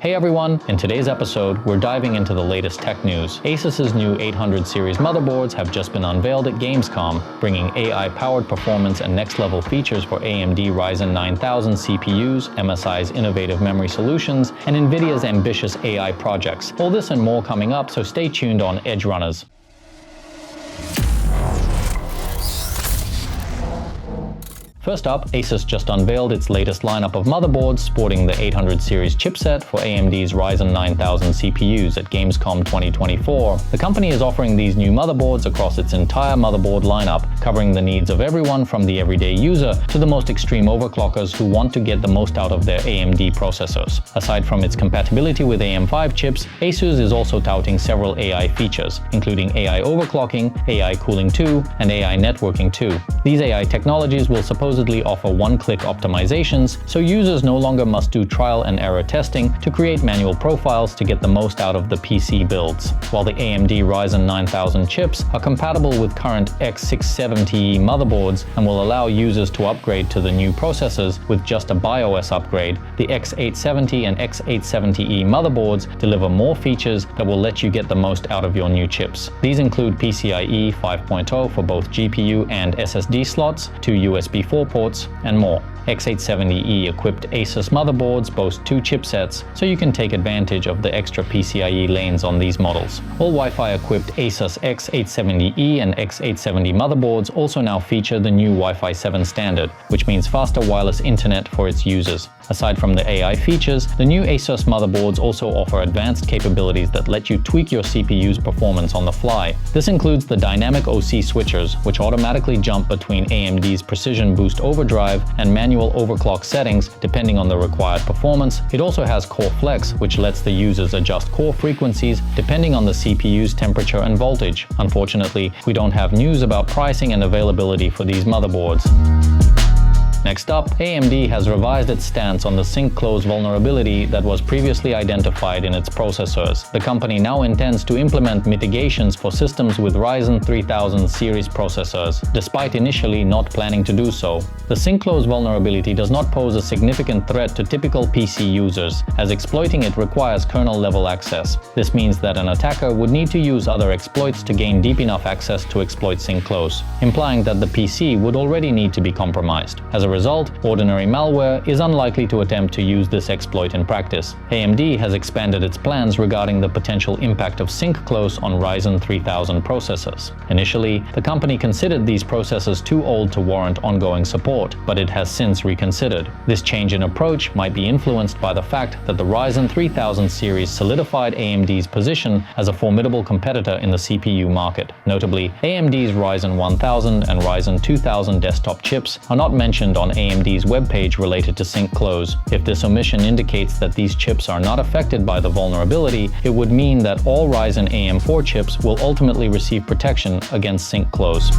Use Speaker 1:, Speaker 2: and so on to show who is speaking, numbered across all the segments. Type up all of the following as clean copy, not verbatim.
Speaker 1: Hey everyone, in today's episode, we're diving into the latest tech news. ASUS's new 800 series motherboards have just been unveiled at Gamescom, bringing AI-powered performance and next-level features for AMD Ryzen 9000 CPUs, MSI's innovative memory solutions, and NVIDIA's ambitious AI projects. All this and more coming up, so stay tuned on Edge Runners. First up, ASUS just unveiled its latest lineup of motherboards sporting the 800 series chipset for AMD's Ryzen 9000 CPUs at Gamescom 2024. The company is offering these new motherboards across its entire motherboard lineup, covering the needs of everyone from the everyday user to the most extreme overclockers who want to get the most out of their AMD processors. Aside from its compatibility with AM5 chips, ASUS is also touting several AI features, including AI overclocking, AI cooling 2, and AI networking 2. These AI technologies will supposedly offer one-click optimizations, so users no longer must do trial and error testing to create manual profiles to get the most out of the PC builds. While the AMD Ryzen 9000 chips are compatible with current X670 motherboards and will allow users to upgrade to the new processors with just a BIOS upgrade, the X870 and X870 motherboards deliver more features that will let you get the most out of your new chips. These include PCIe 5.0 for both GPU and SSD slots, 2 USB 4 ports, and more. X870 equipped ASUS motherboards boast 2 chipsets, so you can take advantage of the extra PCIe lanes on these models. All Wi-Fi equipped ASUS X870 and X870 motherboards also now feature the new Wi-Fi 7 standard, which means faster wireless internet for its users. Aside from the AI features, the new ASUS motherboards also offer advanced capabilities that let you tweak your CPU's performance on the fly. This includes the dynamic OC switchers, which automatically jump between AMD's Precision Boost Overdrive and manual overclock settings depending on the required performance. It also has Core Flex, which lets the users adjust core frequencies depending on the CPU's temperature and voltage. Unfortunately, we don't have news about pricing and availability for these motherboards. Next up, AMD has revised its stance on the Sinkclose vulnerability that was previously identified in its processors. The company now intends to implement mitigations for systems with Ryzen 3000 series processors, despite initially not planning to do so. The Sinkclose vulnerability does not pose a significant threat to typical PC users, as exploiting it requires kernel-level access. This means that an attacker would need to use other exploits to gain deep enough access to exploit Sinkclose, implying that the PC would already need to be compromised. As a result, ordinary malware is unlikely to attempt to use this exploit in practice. AMD has expanded its plans regarding the potential impact of Sinkclose on Ryzen 3000 processors. Initially, the company considered these processors too old to warrant ongoing support, but it has since reconsidered. This change in approach might be influenced by the fact that the Ryzen 3000 series solidified AMD's position as a formidable competitor in the CPU market. Notably, AMD's Ryzen 1000 and Ryzen 2000 desktop chips are not mentioned on AMD's webpage related to Sinkclose. If this omission indicates that these chips are not affected by the vulnerability, it would mean that all Ryzen AM4 chips will ultimately receive protection against Sinkclose.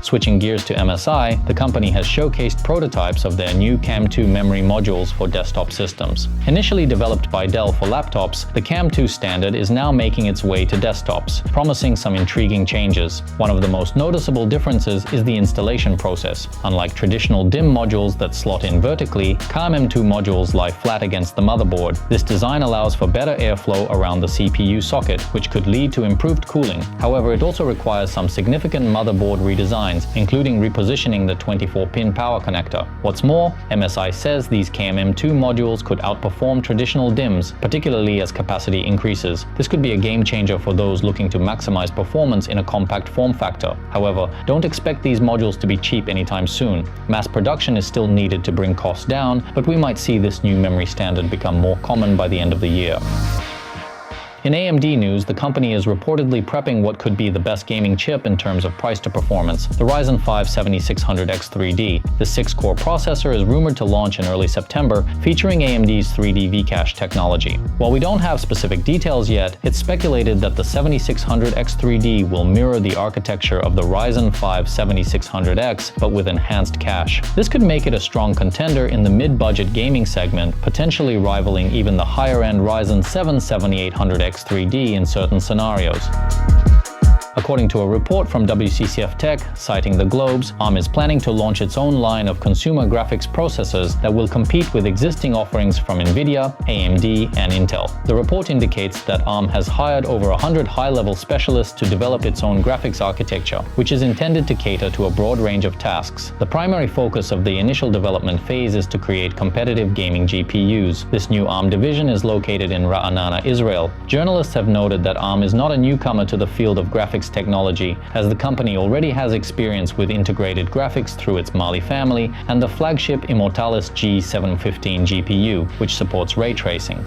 Speaker 1: Switching gears to MSI, the company has showcased prototypes of their new CAM2 memory modules for desktop systems. Initially developed by Dell for laptops, the CAM2 standard is now making its way to desktops, promising some intriguing changes. One of the most noticeable differences is the installation process. Unlike traditional DIMM modules that slot in vertically, CAM2 modules lie flat against the motherboard. This design allows for better airflow around the CPU socket, which could lead to improved cooling. However, it also requires some significant motherboard redesign, including repositioning the 24-pin power connector. What's more, MSI says these CAM2 modules could outperform traditional DIMMs, particularly as capacity increases. This could be a game changer for those looking to maximize performance in a compact form factor. However, don't expect these modules to be cheap anytime soon. Mass production is still needed to bring costs down, but we might see this new memory standard become more common by the end of the year. In AMD news, the company is reportedly prepping what could be the best gaming chip in terms of price to performance, the Ryzen 5 7600X3D. The 6-core processor is rumored to launch in early September, featuring AMD's 3D V-Cache technology. While we don't have specific details yet, it's speculated that the 7600X3D will mirror the architecture of the Ryzen 5 7600X, but with enhanced cache. This could make it a strong contender in the mid-budget gaming segment, potentially rivaling even the higher-end Ryzen 7 7800X3D in certain scenarios. According to a report from WCCF Tech, citing the Globes, ARM is planning to launch its own line of consumer graphics processors that will compete with existing offerings from NVIDIA, AMD, and Intel. The report indicates that ARM has hired over 100 high-level specialists to develop its own graphics architecture, which is intended to cater to a broad range of tasks. The primary focus of the initial development phase is to create competitive gaming GPUs. This new ARM division is located in Ra'anana, Israel. Journalists have noted that ARM is not a newcomer to the field of graphics technology, as the company already has experience with integrated graphics through its Mali family and the flagship Immortalis G715 GPU, which supports ray tracing.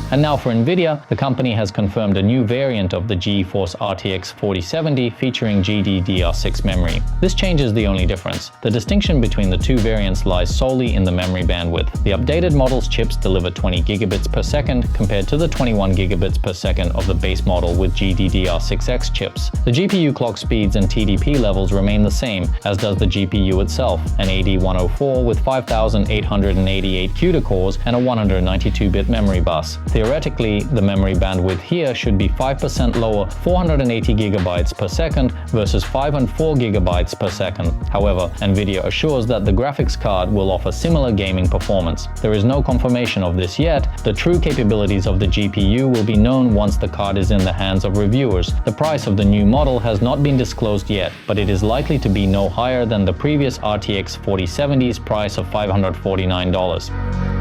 Speaker 1: And now for NVIDIA, the company has confirmed a new variant of the GeForce RTX 4070 featuring GDDR6 memory. This change is the only difference. The distinction between the two variants lies solely in the memory bandwidth. The updated model's chips deliver 20 gigabits per second compared to the 21 gigabits per second of the base model with GDDR6X chips. The GPU clock speeds and TDP levels remain the same, as does the GPU itself, an AD104 with 5,888 CUDA cores and a 192-bit memory bus. Theoretically, the memory bandwidth here should be 5% lower, 480 gigabytes per second versus 504 gigabytes per second. However, NVIDIA assures that the graphics card will offer similar gaming performance. There is no confirmation of this yet. The true capabilities of the GPU will be known once the card is in the hands of reviewers. The price of the new model has not been disclosed yet, but it is likely to be no higher than the previous RTX 4070's price of $549.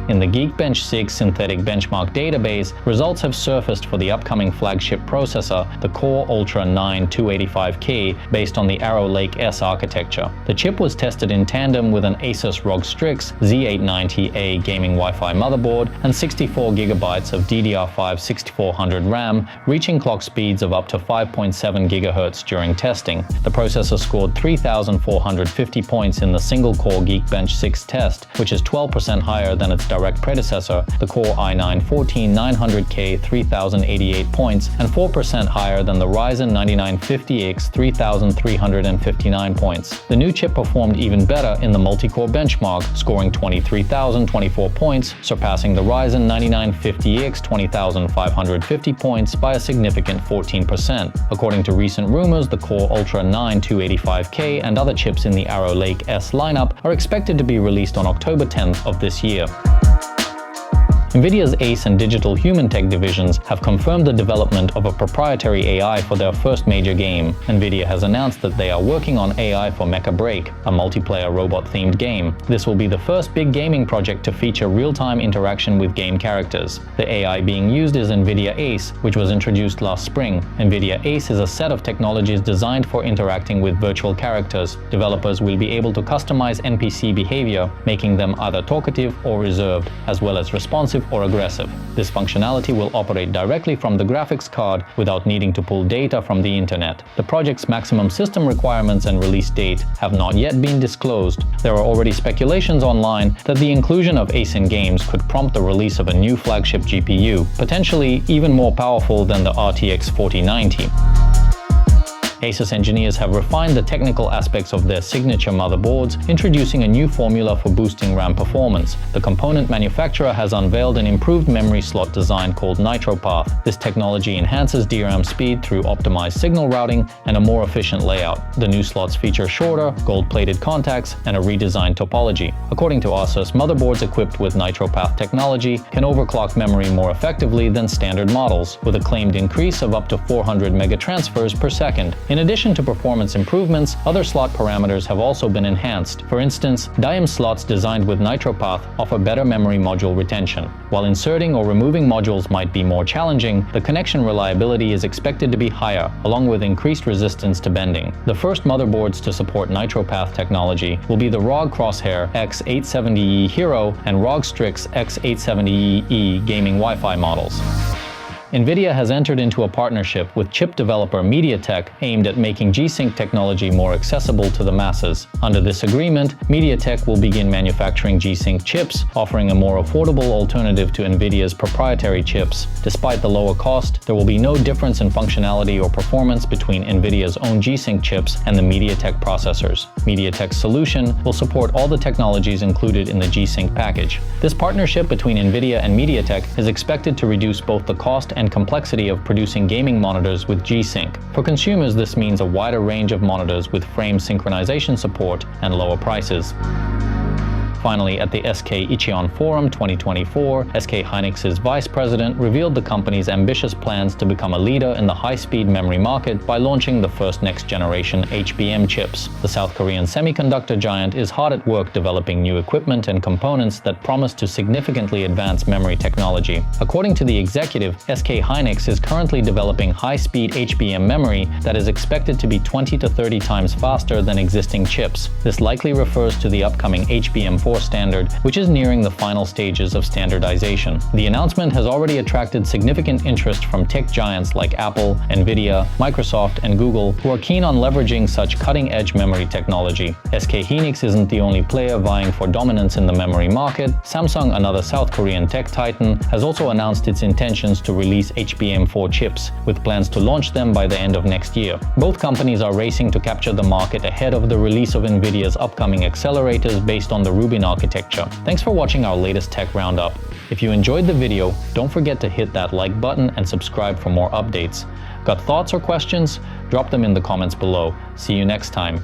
Speaker 1: In the Geekbench 6 synthetic benchmark database, results have surfaced for the upcoming flagship processor, the Core Ultra 9 285K, based on the Arrow Lake S architecture. The chip was tested in tandem with an ASUS ROG Strix Z890A gaming Wi-Fi motherboard and 64 gigabytes of DDR5 6400 RAM, reaching clock speeds of up to 5.7 GHz during testing. The processor scored 3,450 points in the single-core Geekbench 6 test, which is 12% higher than its direct predecessor, the Core i9-14900K 3088 points, and 4% higher than the Ryzen 9950X 3359 points. The new chip performed even better in the multi-core benchmark, scoring 23,024 points, surpassing the Ryzen 9950X 20550 points by a significant 14%. According to recent rumors, the Core Ultra 9 285K and other chips in the Arrow Lake S lineup are expected to be released on October 10th of this year. NVIDIA's ACE and Digital Human Tech divisions have confirmed the development of a proprietary AI for their first major game. NVIDIA has announced that they are working on AI for Mecha Break, a multiplayer robot-themed game. This will be the first big gaming project to feature real-time interaction with game characters. The AI being used is NVIDIA ACE, which was introduced last spring. NVIDIA ACE is a set of technologies designed for interacting with virtual characters. Developers will be able to customize NPC behavior, making them either talkative or reserved, as well as responsive or aggressive. This functionality will operate directly from the graphics card without needing to pull data from the internet. The project's maximum system requirements and release date have not yet been disclosed. There are already speculations online that the inclusion of ACE in games could prompt the release of a new flagship GPU, potentially even more powerful than the RTX 4090. ASUS engineers have refined the technical aspects of their signature motherboards, introducing a new formula for boosting RAM performance. The component manufacturer has unveiled an improved memory slot design called NitroPath. This technology enhances DRAM speed through optimized signal routing and a more efficient layout. The new slots feature shorter, gold-plated contacts and a redesigned topology. According to ASUS, motherboards equipped with NitroPath technology can overclock memory more effectively than standard models, with a claimed increase of up to 400 megatransfers per second. In addition to performance improvements, other slot parameters have also been enhanced. For instance, DIMM slots designed with NitroPath offer better memory module retention. While inserting or removing modules might be more challenging, the connection reliability is expected to be higher, along with increased resistance to bending. The first motherboards to support NitroPath technology will be the ROG Crosshair X870 Hero and ROG Strix X870 gaming Wi-Fi models. NVIDIA has entered into a partnership with chip developer MediaTek aimed at making G-Sync technology more accessible to the masses. Under this agreement, MediaTek will begin manufacturing G-Sync chips, offering a more affordable alternative to NVIDIA's proprietary chips. Despite the lower cost, there will be no difference in functionality or performance between NVIDIA's own G-Sync chips and the MediaTek processors. MediaTek's solution will support all the technologies included in the G-Sync package. This partnership between NVIDIA and MediaTek is expected to reduce both the cost and complexity of producing gaming monitors with G-Sync. For consumers, this means a wider range of monitors with frame synchronization support and lower prices. Finally, at the SK Ichion Forum 2024, SK Hynix's vice president revealed the company's ambitious plans to become a leader in the high-speed memory market by launching the first next-generation HBM chips. The South Korean semiconductor giant is hard at work developing new equipment and components that promise to significantly advance memory technology. According to the executive, SK Hynix is currently developing high-speed HBM memory that is expected to be 20 to 30 times faster than existing chips. This likely refers to the upcoming HBM4 standard, which is nearing the final stages of standardization. The announcement has already attracted significant interest from tech giants like Apple, NVIDIA, Microsoft, and Google, who are keen on leveraging such cutting-edge memory technology. SK Hynix isn't the only player vying for dominance in the memory market. Samsung, another South Korean tech titan, has also announced its intentions to release HBM4 chips, with plans to launch them by the end of next year. Both companies are racing to capture the market ahead of the release of NVIDIA's upcoming accelerators based on the Rubin architecture. Thanks for watching our latest tech roundup. If you enjoyed the video, don't forget to hit that like button and subscribe for more updates. Got thoughts or questions? Drop them in the comments below. See you next time.